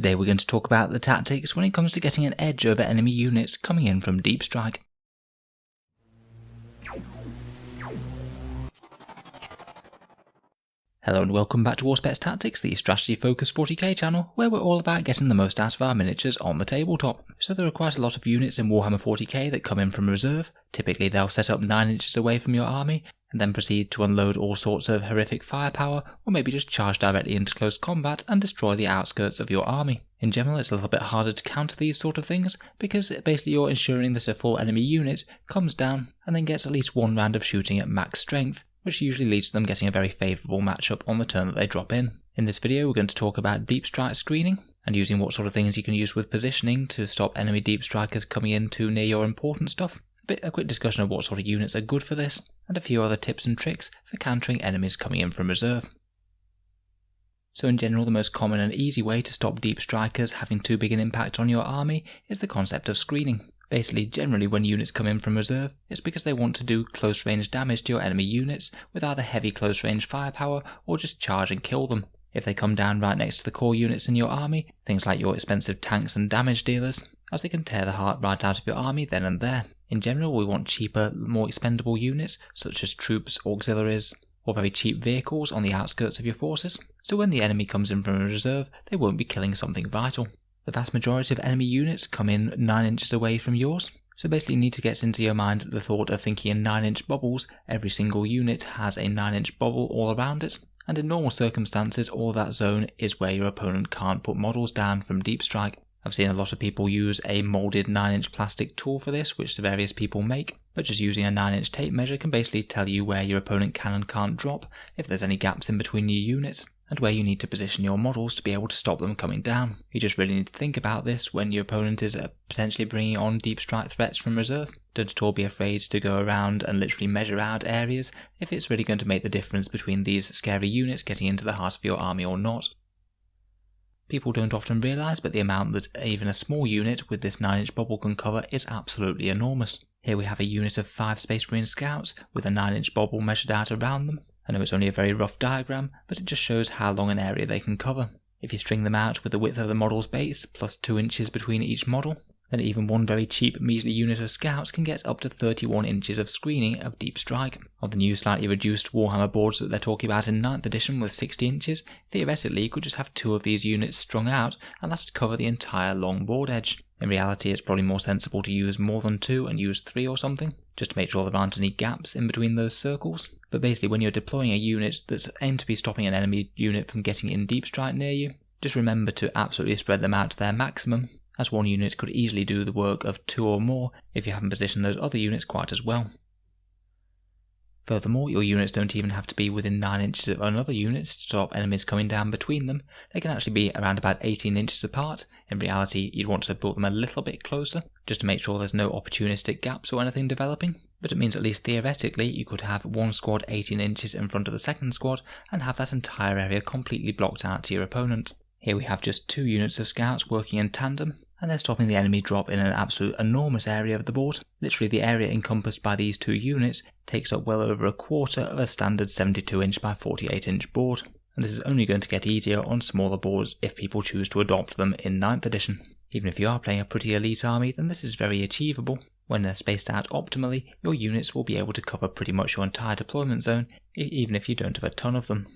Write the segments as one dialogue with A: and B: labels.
A: Today we're going to talk about the tactics when it comes to getting an edge over enemy units coming in from deep strike. Hello and welcome back to Auspex Tactics, the strategy focused 40k channel, where we're all about getting the most out of our miniatures on the tabletop. So there are quite a lot of units in Warhammer 40k that come in from reserve. Typically they'll set up 9 inches away from your army, and then proceed to unload all sorts of horrific firepower, or maybe just charge directly into close combat and destroy the outskirts of your army. In general, it's a little bit harder to counter these sort of things, because basically you're ensuring that a full enemy unit comes down and then gets at least one round of shooting at max strength, which usually leads to them getting a very favourable matchup on the turn that they drop in. In this video we're going to talk about deep strike screening, and using what sort of things you can use with positioning to stop enemy deep strikers coming in too near your important stuff. A quick discussion of what sort of units are good for this, and a few other tips and tricks for countering enemies coming in from reserve. So in general, the most common and easy way to stop deep strikers having too big an impact on your army is the concept of screening. Basically, generally when units come in from reserve, it's because they want to do close range damage to your enemy units with either heavy close range firepower or just charge and kill them. If they come down right next to the core units in your army, things like your expensive tanks and damage dealers, as they can tear the heart right out of your army then and there. In general, we want cheaper, more expendable units, such as troops, auxiliaries, or very cheap vehicles on the outskirts of your forces, so when the enemy comes in from a reserve, they won't be killing something vital. The vast majority of enemy units come in 9 inches away from yours, so basically you need to get into your mind the thought of thinking in 9-inch bubbles. Every single unit has a 9-inch bubble all around it, and in normal circumstances all that zone is where your opponent can't put models down from deep strike. I've seen a lot of people use a moulded 9-inch plastic tool for this, which the various people make, but just using a 9-inch tape measure can basically tell you where your opponent can and can't drop, if there's any gaps in between your units, and where you need to position your models to be able to stop them coming down. You just really need to think about this when your opponent is potentially bringing on deep strike threats from reserve. Don't at all be afraid to go around and literally measure out areas if it's really going to make the difference between these scary units getting into the heart of your army or not. People don't often realise, but the amount that even a small unit with this 9-inch bubble can cover is absolutely enormous. Here we have a unit of 5 Space Marine scouts with a 9-inch bubble measured out around them. I know it's only a very rough diagram, but it just shows how long an area they can cover. If you string them out with the width of the model's base, plus 2 inches between each model, then even one very cheap measly unit of scouts can get up to 31 inches of screening of deep strike. On the new slightly reduced Warhammer boards that they're talking about in 9th edition with 60 inches, theoretically you could just have 2 of these units strung out and that'd cover the entire long board edge. In reality it's probably more sensible to use more than 2 and use 3 or something, just to make sure there aren't any gaps in between those circles. But basically when you're deploying a unit that's aimed to be stopping an enemy unit from getting in deep strike near you, just remember to absolutely spread them out to their maximum, as one unit could easily do the work of 2 or more if you haven't positioned those other units quite as well. Furthermore, your units don't even have to be within 9 inches of another unit to stop enemies coming down between them. They can actually be around about 18 inches apart. In reality, you'd want to build them a little bit closer, just to make sure there's no opportunistic gaps or anything developing. But it means at least theoretically you could have one squad 18 inches in front of the second squad and have that entire area completely blocked out to your opponent. Here we have just 2 units of scouts working in tandem, and they're stopping the enemy drop in an absolute enormous area of the board. Literally the area encompassed by these 2 units takes up well over a quarter of a standard 72-inch by 48-inch board, and this is only going to get easier on smaller boards if people choose to adopt them in 9th edition. Even if you are playing a pretty elite army, then this is very achievable. When they're spaced out optimally, your units will be able to cover pretty much your entire deployment zone, even if you don't have a ton of them.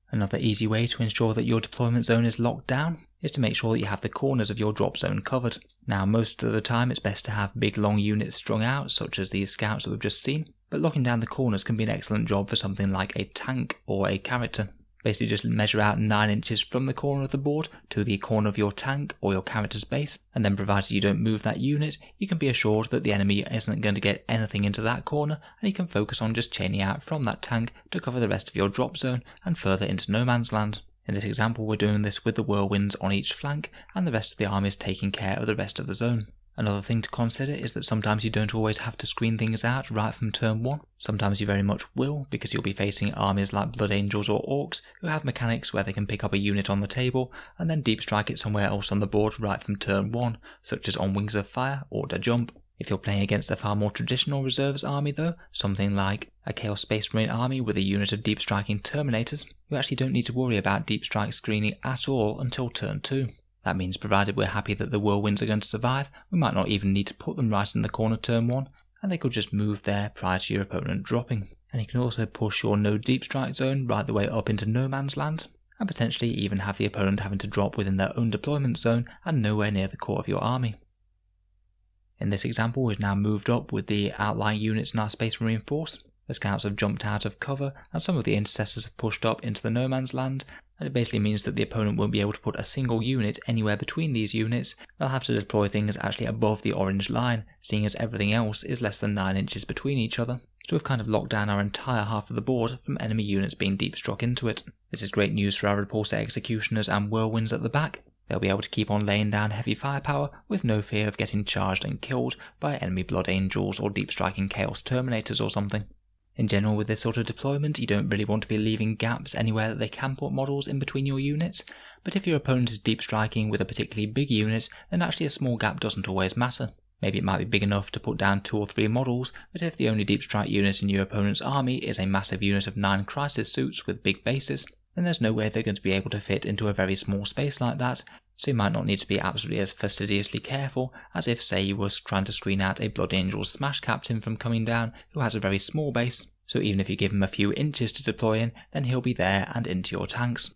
A: Another easy way to ensure that your deployment zone is locked down is to make sure that you have the corners of your drop zone covered. Now most of the time it's best to have big long units strung out, such as these scouts that we've just seen, but locking down the corners can be an excellent job for something like a tank or a character. Basically just measure out 9 inches from the corner of the board to the corner of your tank or your character's base, and then provided you don't move that unit, you can be assured that the enemy isn't going to get anything into that corner, and you can focus on just chaining out from that tank to cover the rest of your drop zone and further into no man's land. In this example we're doing this with the whirlwinds on each flank, and the rest of the army is taking care of the rest of the zone. Another thing to consider is that sometimes you don't always have to screen things out right from turn 1. Sometimes you very much will, because you'll be facing armies like Blood Angels or Orcs who have mechanics where they can pick up a unit on the table and then deep strike it somewhere else on the board right from turn 1, such as on Wings of Fire or to Jump. If you're playing against a far more traditional reserves army though, something like a Chaos Space Marine army with a unit of deep striking Terminators, you actually don't need to worry about deep strike screening at all until turn 2. That means provided we're happy that the whirlwinds are going to survive, we might not even need to put them right in the corner turn 1, and they could just move there prior to your opponent dropping. And you can also push your no deep strike zone right the way up into no man's land, and potentially even have the opponent having to drop within their own deployment zone and nowhere near the core of your army. In this example, we've now moved up with the outlying units in our Space Marine force. The scouts have jumped out of cover, and some of the intercessors have pushed up into the no man's land, and it basically means that the opponent won't be able to put a single unit anywhere between these units. They'll have to deploy things actually above the orange line, seeing as everything else is less than 9 inches between each other. So we've kind of locked down our entire half of the board from enemy units being deep struck into it. This is great news for our repulsor executioners and whirlwinds at the back. They'll be able to keep on laying down heavy firepower with no fear of getting charged and killed by enemy Blood Angels or deep striking Chaos Terminators or something. In general, with this sort of deployment, you don't really want to be leaving gaps anywhere that they can put models in between your units, but if your opponent is deep striking with a particularly big unit, then actually a small gap doesn't always matter. Maybe it might be big enough to put down 2 or 3 models, but if the only deep strike unit in your opponent's army is a massive unit of 9 crisis suits with big bases, then there's no way they're going to be able to fit into a very small space like that, so you might not need to be absolutely as fastidiously careful as if, say, you were trying to screen out a Blood Angel Smash Captain from coming down who has a very small base, so even if you give him a few inches to deploy in, then he'll be there and into your tanks.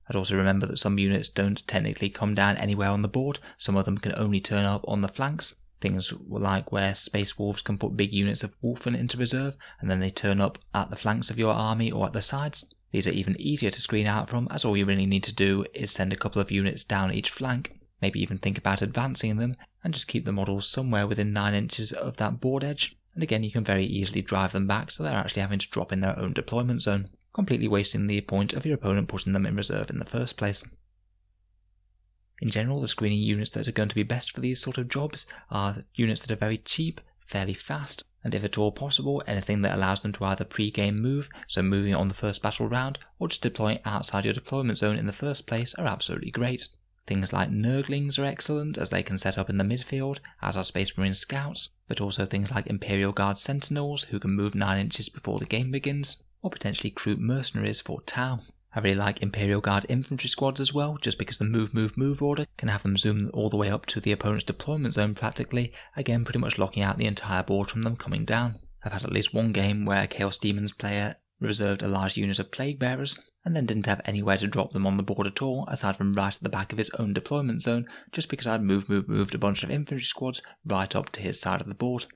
A: I'd also remember that some units don't technically come down anywhere on the board, some of them can only turn up on the flanks. Things like where Space Wolves can put big units of Wolfen into reserve, and then they turn up at the flanks of your army or at the sides. These are even easier to screen out from, as all you really need to do is send a couple of units down each flank, maybe even think about advancing them, and just keep the models somewhere within 9 inches of that board edge. And again, you can very easily drive them back so they're actually having to drop in their own deployment zone, completely wasting the point of your opponent putting them in reserve in the first place. In general, the screening units that are going to be best for these sort of jobs are units that are very cheap, fairly fast, and if at all possible, anything that allows them to either pre-game move, so moving on the first battle round, or just deploying outside your deployment zone in the first place are absolutely great. Things like Nurglings are excellent, as they can set up in the midfield, as are Space Marine Scouts, but also things like Imperial Guard Sentinels, who can move 9 inches before the game begins, or potentially Kroot Mercenaries for Tau. I really like Imperial Guard Infantry Squads as well, just because the move order can have them zoom all the way up to the opponent's deployment zone practically, again pretty much locking out the entire board from them coming down. I've had at least one game where a Chaos Demons player reserved a large unit of Plague Bearers, and then didn't have anywhere to drop them on the board at all, aside from right at the back of his own deployment zone, just because I'd moved a bunch of infantry squads right up to his side of the board.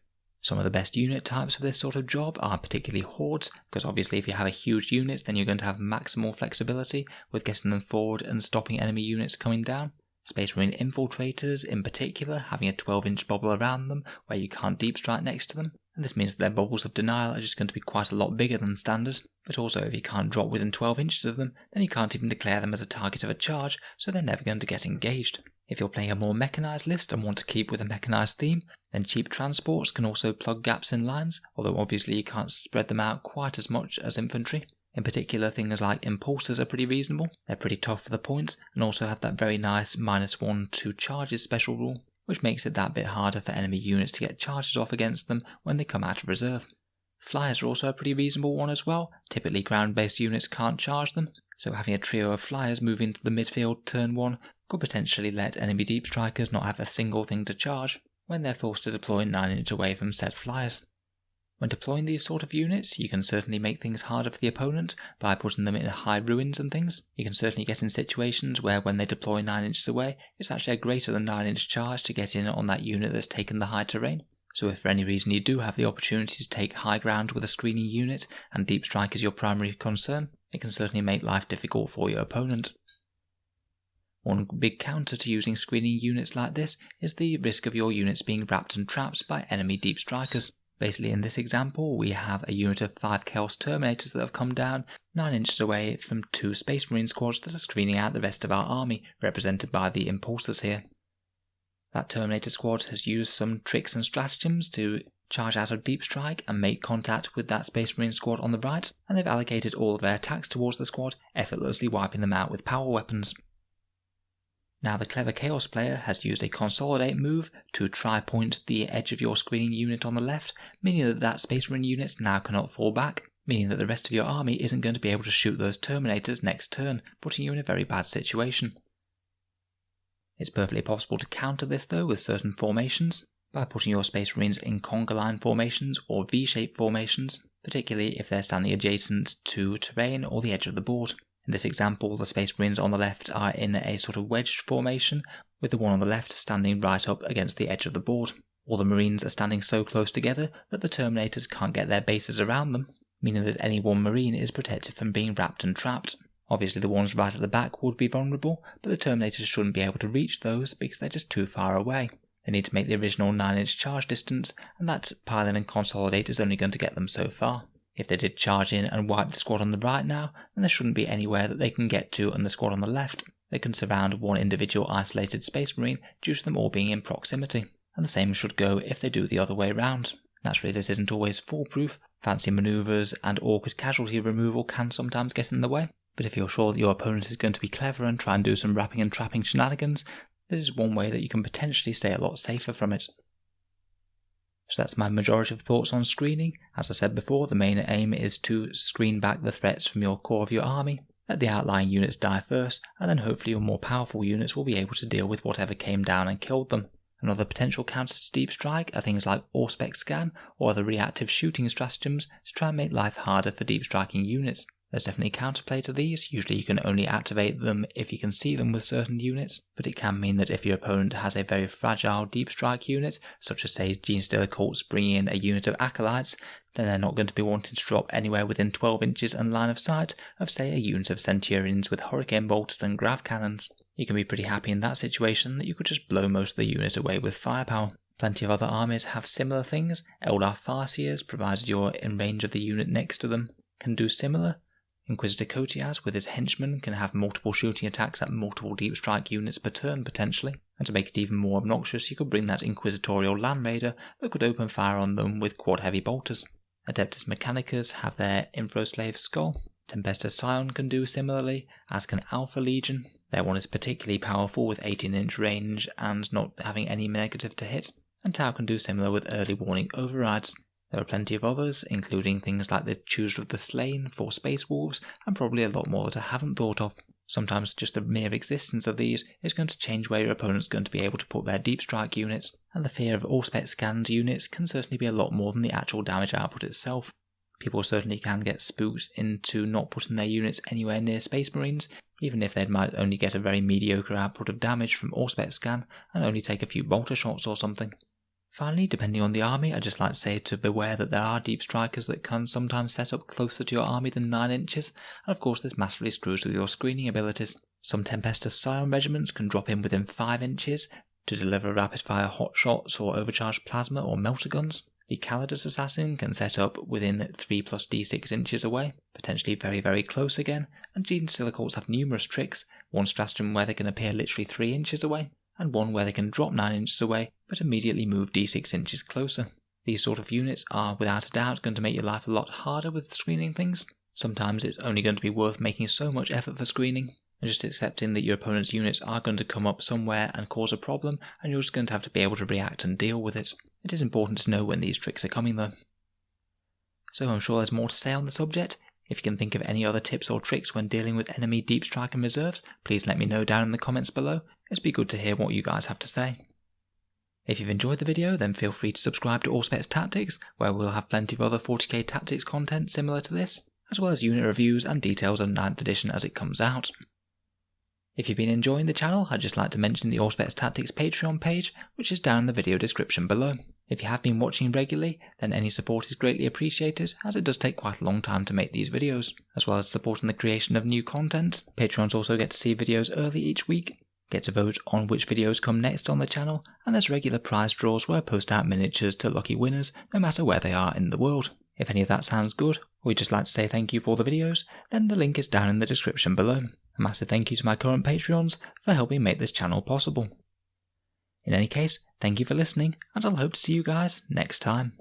A: Some of the best unit types for this sort of job are particularly hordes, because obviously if you have a huge unit then you're going to have maximal flexibility with getting them forward and stopping enemy units coming down. Space Marine Infiltrators in particular, having a 12-inch bubble around them where you can't deep strike next to them, and this means that their bubbles of denial are just going to be quite a lot bigger than standard, but also if you can't drop within 12 inches of them, then you can't even declare them as a target of a charge, so they're never going to get engaged. If you're playing a more mechanized list and want to keep with a mechanized theme, then cheap transports can also plug gaps in lines, although obviously you can't spread them out quite as much as infantry. In particular, things like Impulsors are pretty reasonable, they're pretty tough for the points, and also have that very nice -1 to charges special rule, which makes it that bit harder for enemy units to get charges off against them when they come out of reserve. Flyers are also a pretty reasonable one as well. Typically ground-based units can't charge them, so having a trio of flyers move into the midfield turn 1 could potentially let enemy deep strikers not have a single thing to charge when they're forced to deploy 9 inches away from said flyers. When deploying these sort of units, you can certainly make things harder for the opponent by putting them in high ruins and things. You can certainly get in situations where when they deploy 9 inches away, it's actually a greater than 9 inch charge to get in on that unit that's taken the high terrain. So if for any reason you do have the opportunity to take high ground with a screening unit and deep strike is your primary concern, it can certainly make life difficult for your opponent. One big counter to using screening units like this is the risk of your units being wrapped and trapped by enemy deep strikers. Basically in this example we have a unit of 5 Chaos Terminators that have come down 9 inches away from 2 Space Marine squads that are screening out the rest of our army, represented by the Impulsors here. That Terminator squad has used some tricks and stratagems to charge out of deep strike and make contact with that Space Marine squad on the right, and they've allocated all of their attacks towards the squad, effortlessly wiping them out with power weapons. Now the clever Chaos player has used a consolidate move to tri-point the edge of your screening unit on the left, meaning that Space Marine unit now cannot fall back, meaning that the rest of your army isn't going to be able to shoot those Terminators next turn, putting you in a very bad situation. It's perfectly possible to counter this though with certain formations, by putting your Space Marines in conga line formations or V-shaped formations, particularly if they're standing adjacent to terrain or the edge of the board. In this example, the Space Marines on the left are in a sort of wedged formation, with the one on the left standing right up against the edge of the board. All the Marines are standing so close together that the Terminators can't get their bases around them, meaning that any one Marine is protected from being wrapped and trapped. Obviously the ones right at the back would be vulnerable, but the Terminators shouldn't be able to reach those because they're just too far away. They need to make the original 9-inch charge distance, and that pile-in and consolidate is only going to get them so far. If they did charge in and wipe the squad on the right now, then there shouldn't be anywhere that they can get to and the squad on the left. They can surround one individual isolated Space Marine due to them all being in proximity. And the same should go if they do the other way round. Naturally this isn't always foolproof. Fancy manoeuvres and awkward casualty removal can sometimes get in the way. But if you're sure that your opponent is going to be clever and try and do some wrapping and trapping shenanigans, this is one way that you can potentially stay a lot safer from it. So that's my majority of thoughts on screening. As I said before, the main aim is to screen back the threats from your core of your army, let the outlying units die first, and then hopefully your more powerful units will be able to deal with whatever came down and killed them. Another potential counter to deep strike are things like Auspex scan or other reactive shooting stratagems to try and make life harder for deep striking units. There's definitely counterplay to these. Usually you can only activate them if you can see them with certain units, but it can mean that if your opponent has a very fragile deep strike unit, such as say Genestealer Cults bringing in a unit of Acolytes, then they're not going to be wanting to drop anywhere within 12 inches and line of sight of say a unit of Centurions with Hurricane Bolters and Grav Cannons. You can be pretty happy in that situation that you could just blow most of the unit away with firepower. Plenty of other armies have similar things. Eldar Farseers, provided you're in range of the unit next to them, can do similar. Inquisitor Kotias with his henchmen can have multiple shooting attacks at multiple deep strike units per turn potentially, and to make it even more obnoxious you could bring that Inquisitorial Land Raider that could open fire on them with quad heavy bolters. Adeptus Mechanicus have their Infroslave Skull. Tempestus Scion can do similarly, as can Alpha Legion. Their one is particularly powerful with 18-inch range and not having any negative to hit, and Tau can do similar with early warning overrides. There are plenty of others, including things like the Chooser of the Slain for Space Wolves, and probably a lot more that I haven't thought of. Sometimes just the mere existence of these is going to change where your opponent's going to be able to put their deep strike units, and the fear of Auspex scanned units can certainly be a lot more than the actual damage output itself. People certainly can get spooked into not putting their units anywhere near Space Marines, even if they might only get a very mediocre output of damage from Auspex scan and only take a few bolter shots or something. Finally, depending on the army, I'd just like to say to beware that there are deep strikers that can sometimes set up closer to your army than 9 inches, and of course this massively screws with your screening abilities. Some Tempestus Scion regiments can drop in within 5 inches to deliver rapid fire hot shots or overcharged plasma or melter guns. The Calidus Assassin can set up within 3 plus d6 inches away, potentially very very close again, and Genestealer Cults have numerous tricks, one stratagem where they can appear literally 3 inches away, and one where they can drop 9 inches away but immediately move d6 inches closer. These sort of units are without a doubt going to make your life a lot harder with screening things. Sometimes it's only going to be worth making so much effort for screening, and just accepting that your opponent's units are going to come up somewhere and cause a problem, and you're just going to have to be able to react and deal with it. It is important to know when these tricks are coming though. So I'm sure there's more to say on the subject. If you can think of any other tips or tricks when dealing with enemy deep strike and reserves, please let me know down in the comments below. It'd be good to hear what you guys have to say. If you've enjoyed the video, then feel free to subscribe to Auspex Tactics, where we'll have plenty of other 40k tactics content similar to this, as well as unit reviews and details on 9th edition as it comes out. If you've been enjoying the channel, I'd just like to mention the Auspex Tactics Patreon page, which is down in the video description below. If you have been watching regularly, then any support is greatly appreciated, as it does take quite a long time to make these videos. As well as supporting the creation of new content, Patrons also get to see videos early each week, get to vote on which videos come next on the channel, and there's regular prize draws where I post out miniatures to lucky winners, no matter where they are in the world. If any of that sounds good, or you'd just like to say thank you for the videos, then the link is down in the description below. A massive thank you to my current Patreons for helping make this channel possible. In any case, thank you for listening, and I'll hope to see you guys next time.